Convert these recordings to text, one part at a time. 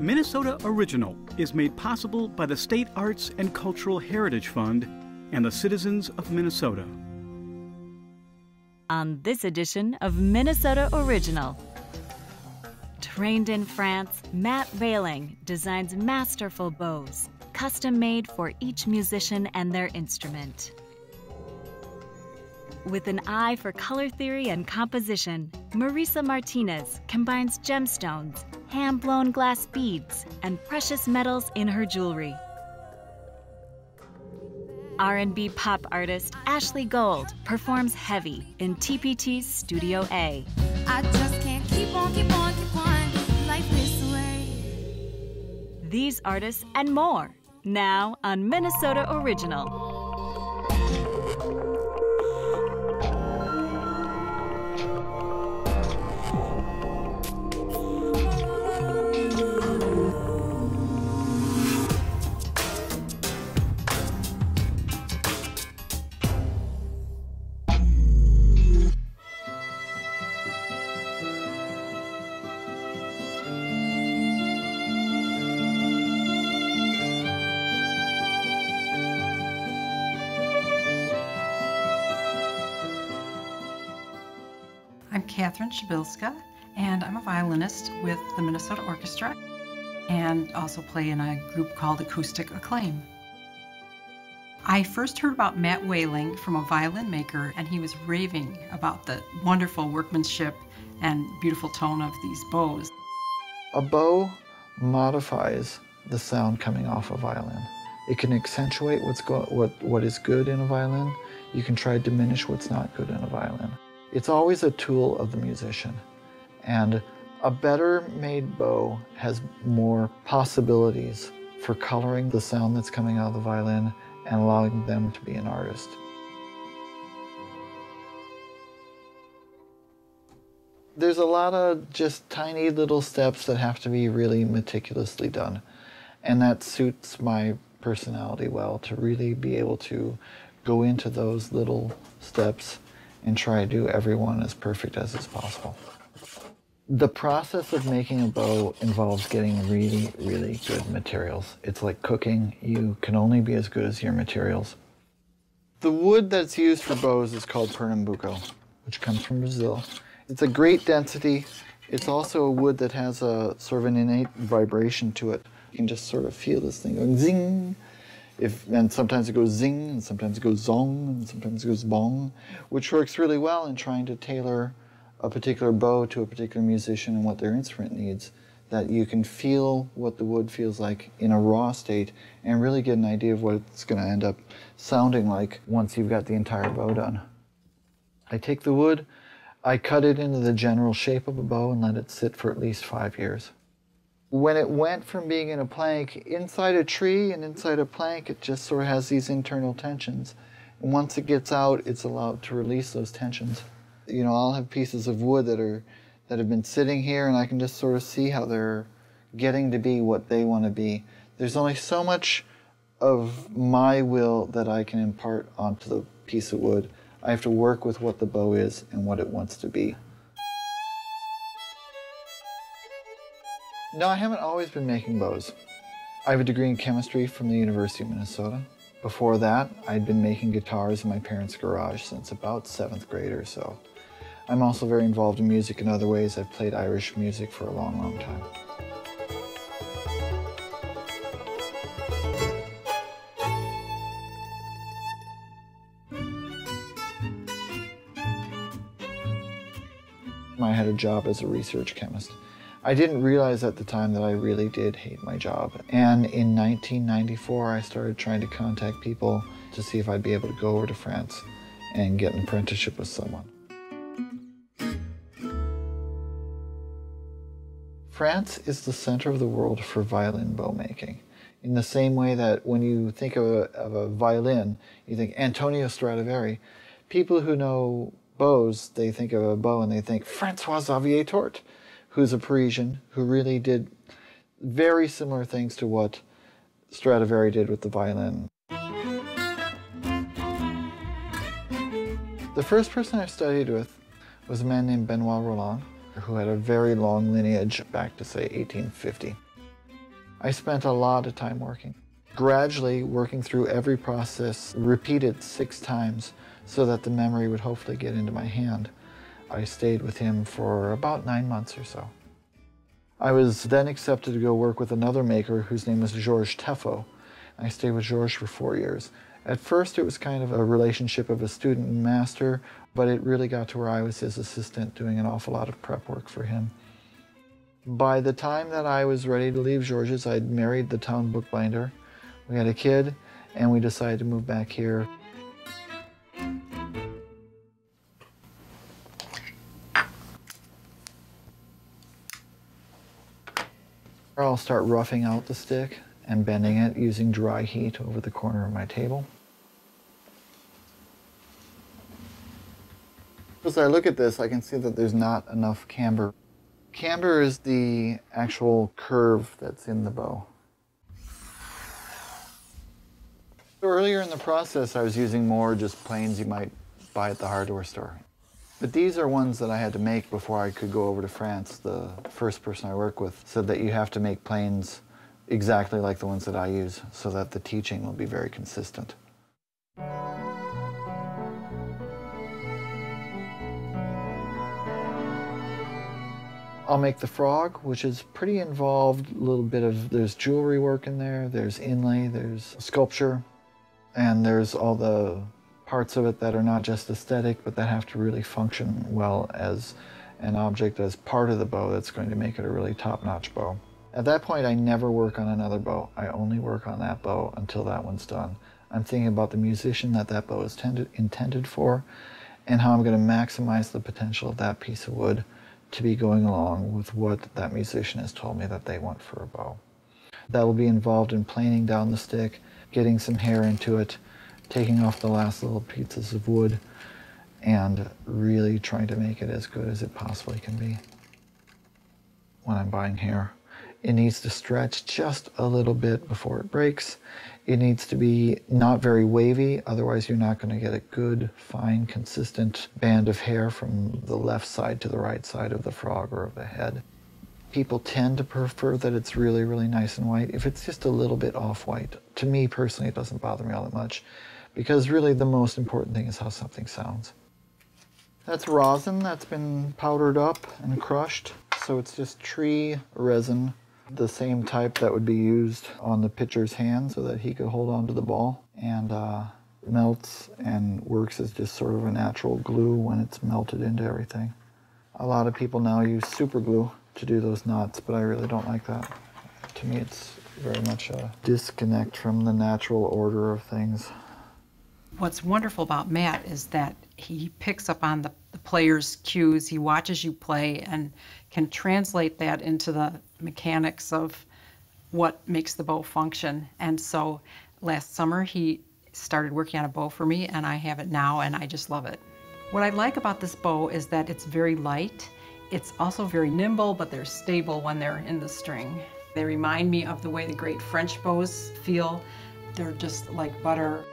Minnesota Original is made possible by the State Arts and Cultural Heritage Fund and the citizens of Minnesota. On this edition of Minnesota Original, trained in France, Matt Wehling designs masterful bows, custom-made for each musician and their instrument. With an eye for color theory and composition, Marisa Martinez combines gemstones, hand-blown glass beads, and precious metals in her jewelry. R&B pop artist Ashley Gold performs Heavy in TPT's Studio A. I just can't keep on, life this way. These artists and more, now on Minnesota Original. I'm Catherine Shabilska, and I'm a violinist with the Minnesota Orchestra and also play in a group called Acoustic Acclaim. I first heard about Matt Wehling from a violin maker, and he was raving about the wonderful workmanship and beautiful tone of these bows. A bow modifies the sound coming off a violin. It can accentuate what is good in a violin. You can try to diminish what's not good in a violin. It's always a tool of the musician, and a better made bow has more possibilities for coloring the sound that's coming out of the violin and allowing them to be an artist. There's a lot of just tiny little steps that have to be really meticulously done, and that suits my personality well, to really be able to go into those little steps and try to do everyone as perfect as is possible. The process of making a bow involves getting really, really good materials. It's like cooking. You can only be as good as your materials. The wood that's used for bows is called Pernambuco, which comes from Brazil. It's a great density. It's also a wood that has a sort of an innate vibration to it. You can just sort of feel this thing going zing. And sometimes it goes zing, and sometimes it goes zong, and sometimes it goes bong, which works really well in trying to tailor a particular bow to a particular musician and what their instrument needs, that you can feel what the wood feels like in a raw state and really get an idea of what it's going to end up sounding like once you've got the entire bow done. I take the wood, I cut it into the general shape of a bow and let it sit for at least 5 years. When it went from being in a plank, inside a tree and inside a plank, it just sort of has these internal tensions. And once it gets out, it's allowed to release those tensions. You know, I'll have pieces of wood that have been sitting here, and I can just sort of see how they're getting to be what they want to be. There's only so much of my will that I can impart onto the piece of wood. I have to work with what the bow is and what it wants to be. No, I haven't always been making bows. I have a degree in chemistry from the University of Minnesota. Before that, I'd been making guitars in my parents' garage since about 7th grade or so. I'm also very involved in music in other ways. I've played Irish music for a long, long time. I had a job as a research chemist. I didn't realize at the time that I really did hate my job. And in 1994, I started trying to contact people to see if I'd be able to go over to France and get an apprenticeship with someone. France is the center of the world for violin bow making. In the same way that when you think of a violin, you think Antonio Stradivari. People who know bows, they think of a bow and they think François-Xavier Tort, who's a Parisian, who really did very similar things to what Stradivari did with the violin. The first person I studied with was a man named Benoit Roland, who had a very long lineage back to, say, 1850. I spent a lot of time working. Gradually working through every process, repeated 6 times so that the memory would hopefully get into my hand. I stayed with him for about 9 months or so. I was then accepted to go work with another maker whose name was Georges Teffo. I stayed with Georges for 4 years. At first it was kind of a relationship of a student and master, but it really got to where I was his assistant doing an awful lot of prep work for him. By the time that I was ready to leave Georges, I'd married the town bookbinder. We had a kid, and we decided to move back here. I'll start roughing out the stick and bending it using dry heat over the corner of my table. As I look at this, I can see that there's not enough camber. Camber is the actual curve that's in the bow. Earlier in the process, I was using more just planes you might buy at the hardware store. But these are ones that I had to make before I could go over to France. The first person I work with said that you have to make planes exactly like the ones that I use so that the teaching will be very consistent. I'll make the frog, which is pretty involved, a little bit of, there's jewelry work in there, there's inlay, there's sculpture, and there's all the parts of it that are not just aesthetic, but that have to really function well as an object, as part of the bow that's going to make it a really top-notch bow. At that point, I never work on another bow. I only work on that bow until that one's done. I'm thinking about the musician that that bow is intended for, and how I'm going to maximize the potential of that piece of wood to be going along with what that musician has told me that they want for a bow. That will be involved in planing down the stick, getting some hair into it, taking off the last little pieces of wood, and really trying to make it as good as it possibly can be. When I'm buying hair, it needs to stretch just a little bit before it breaks. It needs to be not very wavy, otherwise you're not going to get a good, fine, consistent band of hair from the left side to the right side of the frog or of the head. People tend to prefer that it's really, really nice and white. If it's just a little bit off-white, to me personally it doesn't bother me all that much, because really the most important thing is how something sounds. That's rosin that's been powdered up and crushed, so it's just tree resin, the same type that would be used on the pitcher's hand so that he could hold on to the ball, and melts and works as just sort of a natural glue when it's melted into everything. A lot of people now use super glue to do those knots, but I really don't like that. To me it's very much a disconnect from the natural order of things. What's wonderful about Matt is that he picks up on the player's cues, he watches you play and can translate that into the mechanics of what makes the bow function. And so last summer he started working on a bow for me, and I have it now and I just love it. What I like about this bow is that it's very light. It's also very nimble, but they're stable when they're in the string. They remind me of the way the great French bows feel. They're just like butter.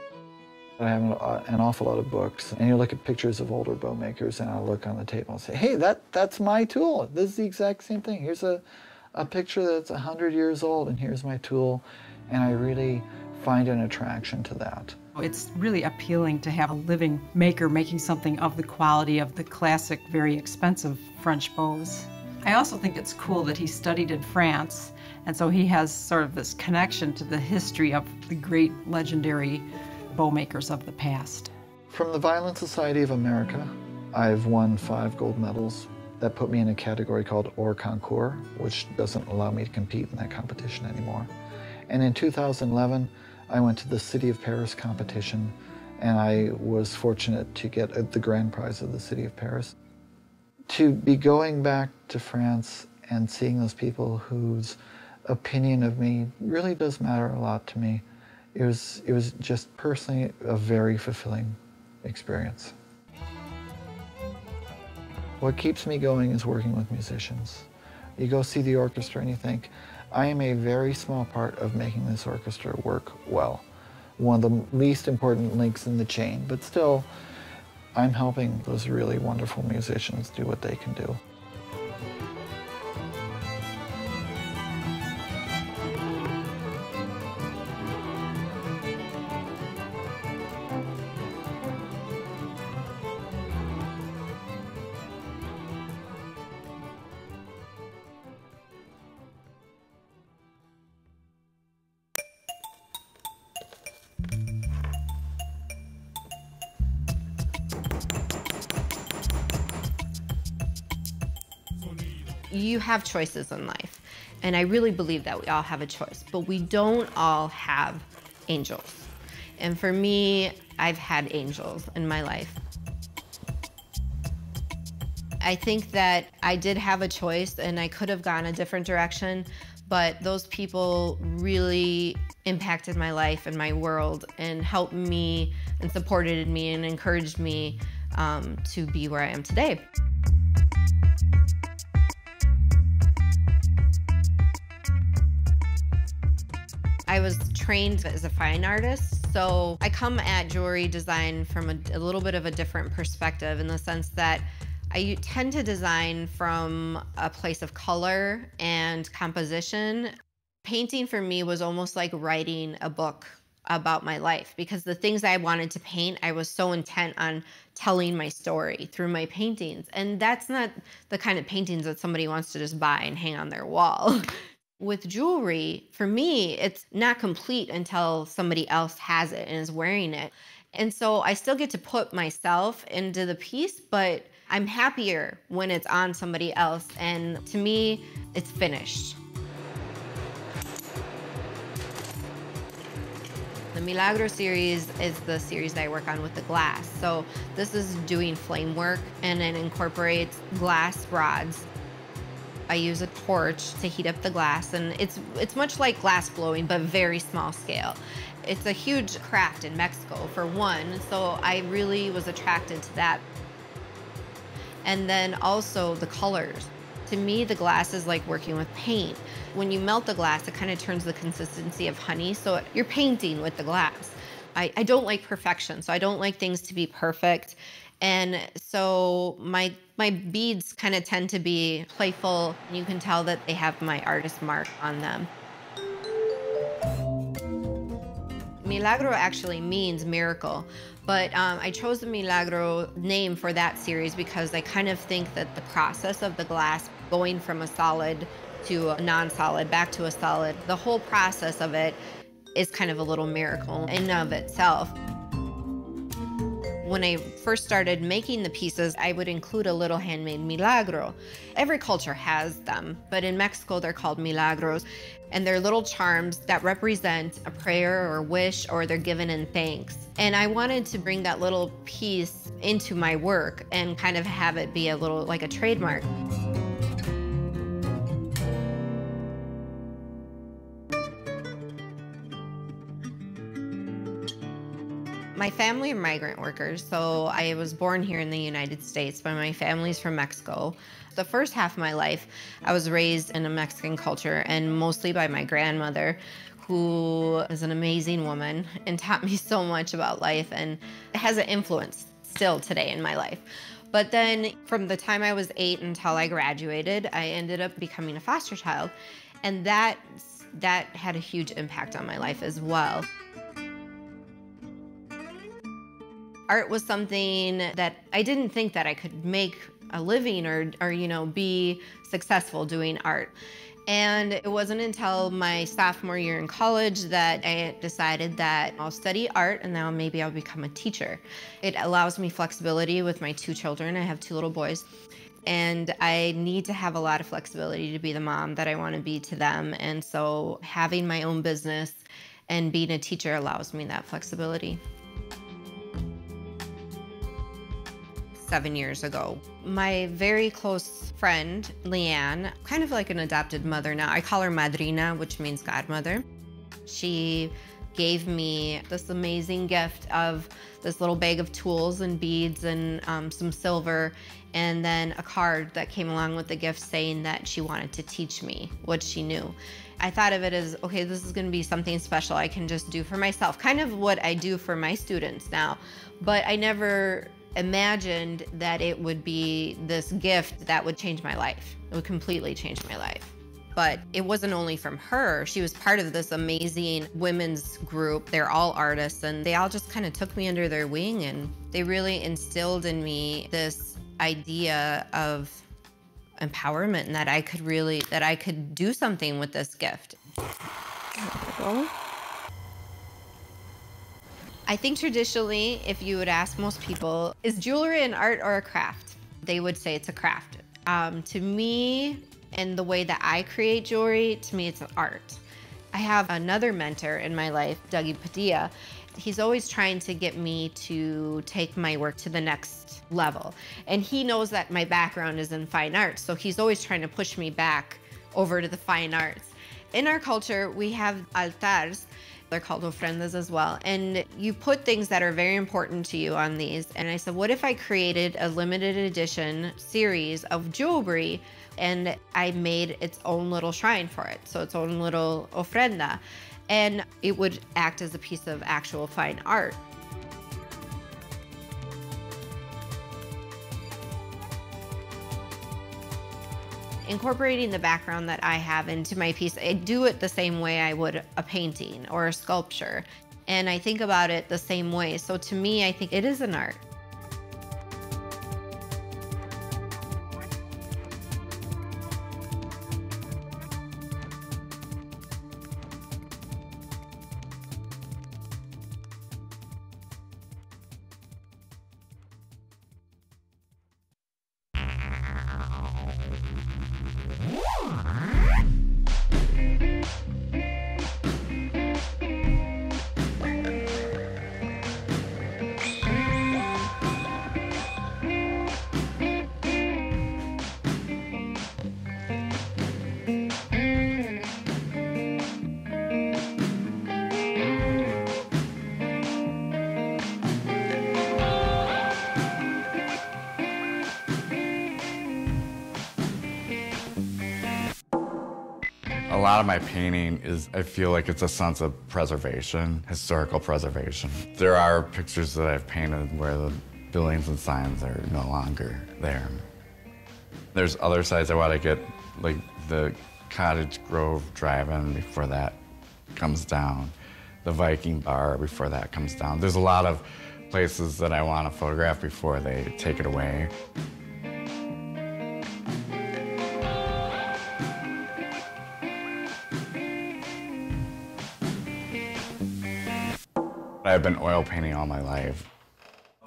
I have an awful lot of books, and you look at pictures of older bow makers, and I'll look on the table and say, hey, that's my tool. This is the exact same thing. Here's a picture that's 100 years old, and here's my tool. And I really find an attraction to that. It's really appealing to have a living maker making something of the quality of the classic, very expensive French bows. I also think it's cool that he studied in France, and so he has sort of this connection to the history of the great legendary bow makers of the past. From the Violin Society of America, I've won 5 gold medals. That put me in a category called hors concours, which doesn't allow me to compete in that competition anymore. And in 2011, I went to the City of Paris competition, and I was fortunate to get the grand prize of the City of Paris. To be going back to France and seeing those people whose opinion of me really does matter a lot to me, it was just personally a very fulfilling experience. What keeps me going is working with musicians. You go see the orchestra and you think, I am a very small part of making this orchestra work well. One of the least important links in the chain, but still, I'm helping those really wonderful musicians do what they can do. You have choices in life, and I really believe that we all have a choice, but we don't all have angels. And for me, I've had angels in my life. I think that I did have a choice and I could have gone a different direction, but those people really impacted my life and my world and helped me and supported me and encouraged me to be where I am today. I was trained as a fine artist, so I come at jewelry design from a little bit of a different perspective, in the sense that I tend to design from a place of color and composition. Painting for me was almost like writing a book about my life, because the things I wanted to paint, I was so intent on telling my story through my paintings. And that's not the kind of paintings that somebody wants to just buy and hang on their wall. With jewelry, for me, it's not complete until somebody else has it and is wearing it. And so I still get to put myself into the piece, but I'm happier when it's on somebody else. And to me, it's finished. The Milagro Series is the series that I work on with the glass. So this is doing flame work, and it incorporates glass rods. I use a torch to heat up the glass, and it's much like glass blowing, but very small scale. It's a huge craft in Mexico, for one, so I really was attracted to that. And then also the colors. To me, the glass is like working with paint. When you melt the glass, it kind of turns the consistency of honey, so you're painting with the glass. I don't like perfection, so I don't like things to be perfect. And so my beads kind of tend to be playful. You can tell that they have my artist mark on them. Milagro actually means miracle, but I chose the Milagro name for that series because I kind of think that the process of the glass going from a solid to a non-solid, back to a solid, the whole process of it is kind of a little miracle in and of itself. When I first started making the pieces, I would include a little handmade milagro. Every culture has them, but in Mexico they're called milagros, and they're little charms that represent a prayer or wish, or they're given in thanks. And I wanted to bring that little piece into my work and kind of have it be a little like a trademark. My family are migrant workers, so I was born here in the United States, but my family's from Mexico. The first half of my life, I was raised in a Mexican culture, and mostly by my grandmother, who is an amazing woman and taught me so much about life, and has an influence still today in my life. But then from the time I was 8 until I graduated, I ended up becoming a foster child, and that had a huge impact on my life as well. Art was something that I didn't think that I could make a living or you know, be successful doing art. And it wasn't until my sophomore year in college that I decided that I'll study art and now maybe I'll become a teacher. It allows me flexibility with my 2 children. I have 2 little boys. And I need to have a lot of flexibility to be the mom that I want to be to them. And so having my own business and being a teacher allows me that flexibility. 7 years ago. My very close friend, Leanne, kind of like an adopted mother now. I call her madrina, which means godmother. She gave me this amazing gift of this little bag of tools and beads and some silver, and then a card that came along with the gift saying that she wanted to teach me what she knew. I thought of it as, okay, this is gonna be something special I can just do for myself, kind of what I do for my students now, but I never imagined that it would be this gift that would change my life. It would completely change my life. But it wasn't only from her. She was part of this amazing women's group. They're all artists, and they all just kind of took me under their wing, and they really instilled in me this idea of empowerment, and that I could do something with this gift. I think traditionally, if you would ask most people, is jewelry an art or a craft? They would say it's a craft. To me, And the way that I create jewelry, to me, it's an art. I have another mentor in my life, Dougie Padilla. He's always trying to get me to take my work to the next level. And he knows that my background is in fine arts, so he's always trying to push me back over to the fine arts. In our culture, we have altars. They're called ofrendas as well. And you put things that are very important to you on these. And I said, what if I created a limited edition series of jewelry and I made its own little shrine for it? So its own little ofrenda. And it would act as a piece of actual fine art. Incorporating the background that I have into my piece, I do it the same way I would a painting or a sculpture. And I think about it the same way. So to me, I think it is an art. A lot of my painting is, I feel like it's a sense of preservation, historical preservation. There are pictures that I've painted where the buildings and signs are no longer there. There's other sides I want to get, like the Cottage Grove Drive-In before that comes down, the Viking Bar before that comes down. There's a lot of places that I want to photograph before they take it away. I've been oil painting all my life.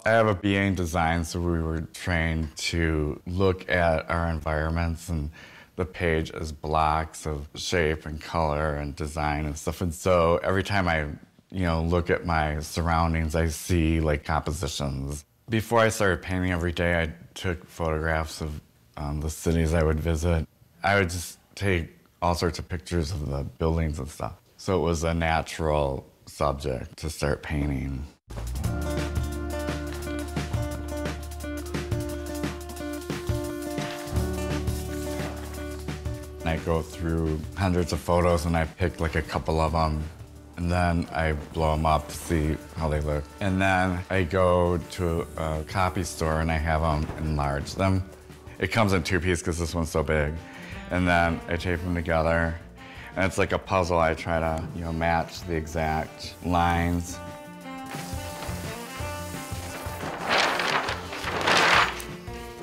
I have a BA in design, so we were trained to look at our environments and the page as blocks of shape and color and design and stuff. And so every time I, look at my surroundings, I see like compositions. Before I started painting every day, I took photographs of the cities I would visit. I would just take all sorts of pictures of the buildings and stuff. So it was a natural subject to start painting. I go through hundreds of photos and I pick like a couple of them, and then I blow them up to see how they look. And then I go to a copy store and I have them enlarge them. It comes in two pieces because this one's so big. And then I tape them together. And it's like a puzzle. I try to, match the exact lines.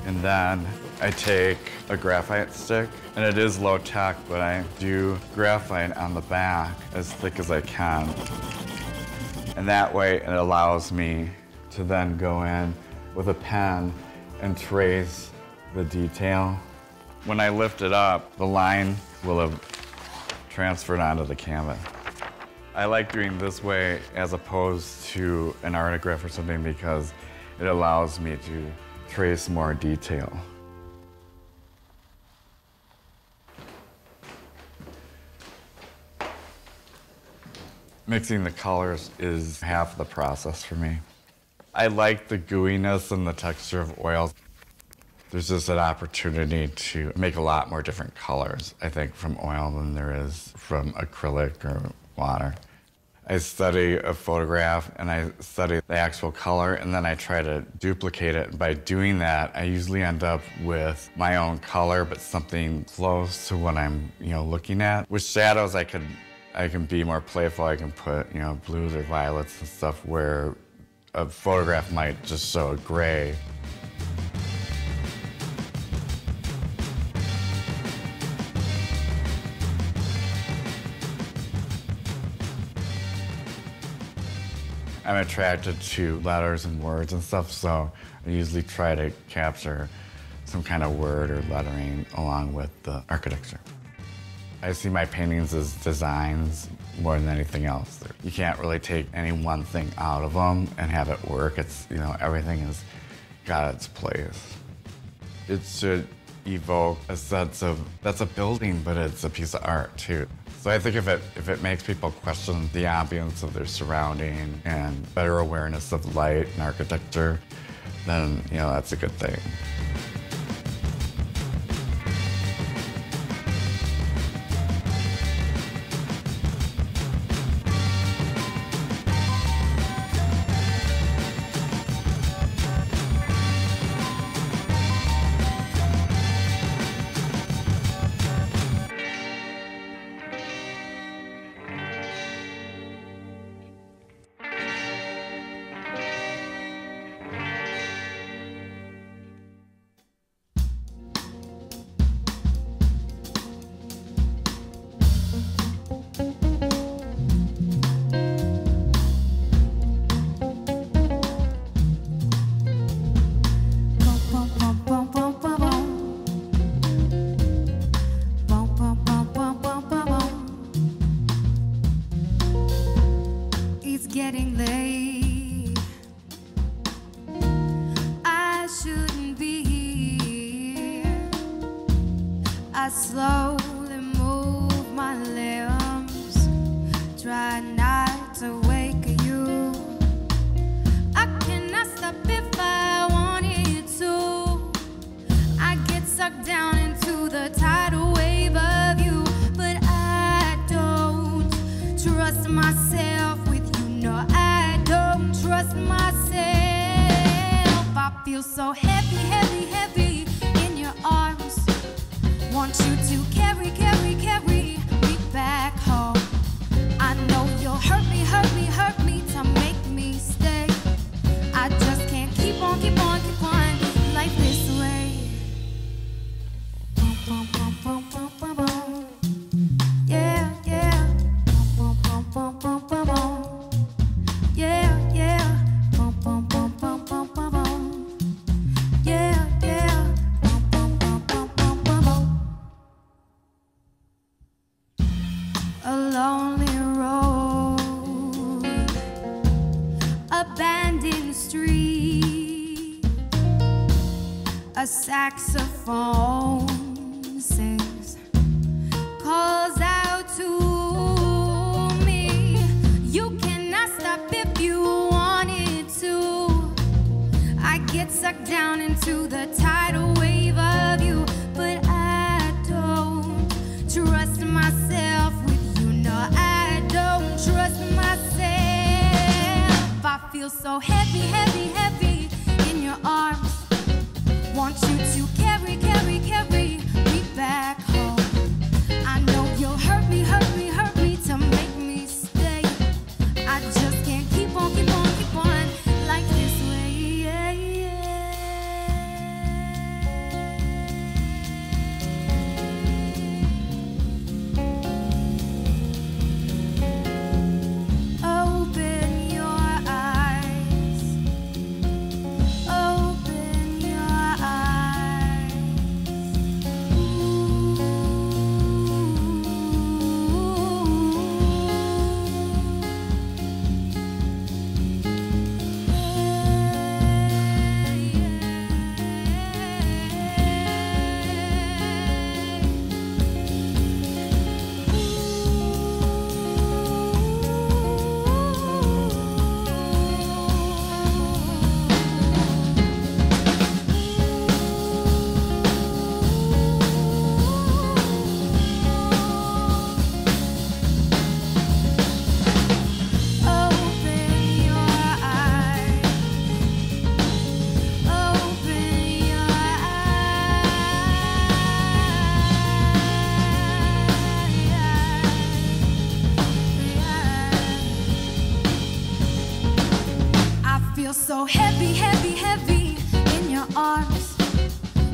And then I take a graphite stick, and it is low tech, but I do graphite on the back as thick as I can. And that way it allows me to then go in with a pen and trace the detail. When I lift it up, the line will have transferred onto the canvas. I like doing this way as opposed to an artograph or something because it allows me to trace more detail. Mixing the colors is half the process for me. I like the gooiness and the texture of oils. There's just an opportunity to make a lot more different colors, I think, from oil than there is from acrylic or water. I study a photograph and I study the actual color, and then I try to duplicate it. By doing that, I usually end up with my own color, but something close to what I'm, looking at. With shadows, I can be more playful. I can put, blues or violets and stuff where a photograph might just show a gray. I'm attracted to letters and words and stuff, so I usually try to capture some kind of word or lettering along with the architecture. I see my paintings as designs more than anything else. You can't really take any one thing out of them and have it work. It's, you know, everything has got its place. It should evoke a sense of, that's a building, but it's a piece of art too. So I think if it makes people question the ambience of their surrounding and better awareness of light and architecture, then, you know, that's a good thing. Getting late. I shouldn't be here. I slowly move my limbs, try not to wake you. I cannot stop if I wanted to. I get sucked down into the tidal wave of you, but I don't trust myself. No, I don't trust myself. I feel so heavy, heavy, heavy in your arms. Want you to carry, carry, carry me back home. I know you'll hurt me, hurt me, hurt me to make me stay. I just can't keep on, keep on, keep on like this way. Boom, boom, boom, boom, boom, boom, boom. Yeah, yeah. Boom, boom, boom, boom, boom, boom. Yeah, yeah. Boom, boom, boom, boom, boom, boom, boom. Yeah, yeah. Boom, boom, boom, boom, boom, boom, boom. A lonely road, abandoned street, a saxophone sings, calls out to me. You cannot stop if you wanted to. I get sucked down into the tidal wave of you, but I don't trust myself with you. No, I don't trust myself. I feel so heavy, heavy, heavy in your arms. Want you to carry, carry, carry me back home. I know you'll hurt me, hurt me, hurt me to make me stay. I just can't keep on, keep on, keep on like this way. Yeah, open your eyes. Open your eyes. So heavy, heavy, heavy in your arms.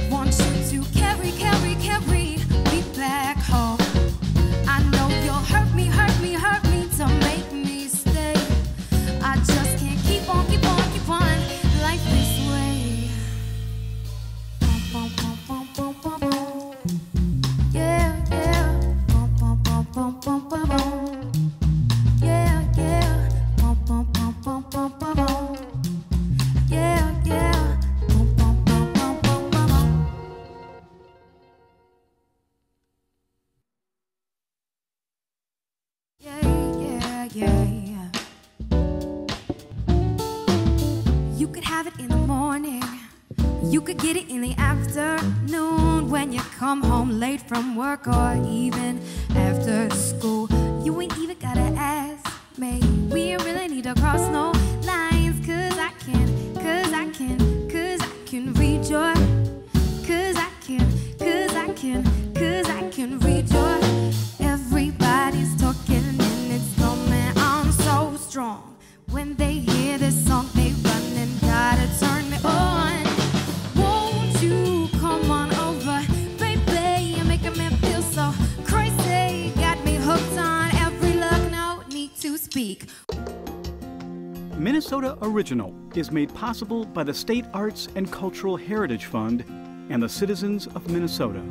Want you to carry, carry, carry me back home. I know you'll hurt me, hurt me, hurt me to make me stay. I just can't keep on, keep on, keep on like this way. Boom, boom, boom. yeah. You could have it in the morning, you could get it in the afternoon, when you come home late from work or even after school. You ain't even gotta ask me, we really need to cross no lines, cause I can read your, cause I can read your. Everybody's talking and it's coming on so strong. When they hear this song, they run and gotta turn me on. Won't you come on over, baby? You're making me feel so crazy. Got me hooked on every look, no need to speak. Minnesota Original is made possible by the State Arts and Cultural Heritage Fund and the citizens of Minnesota.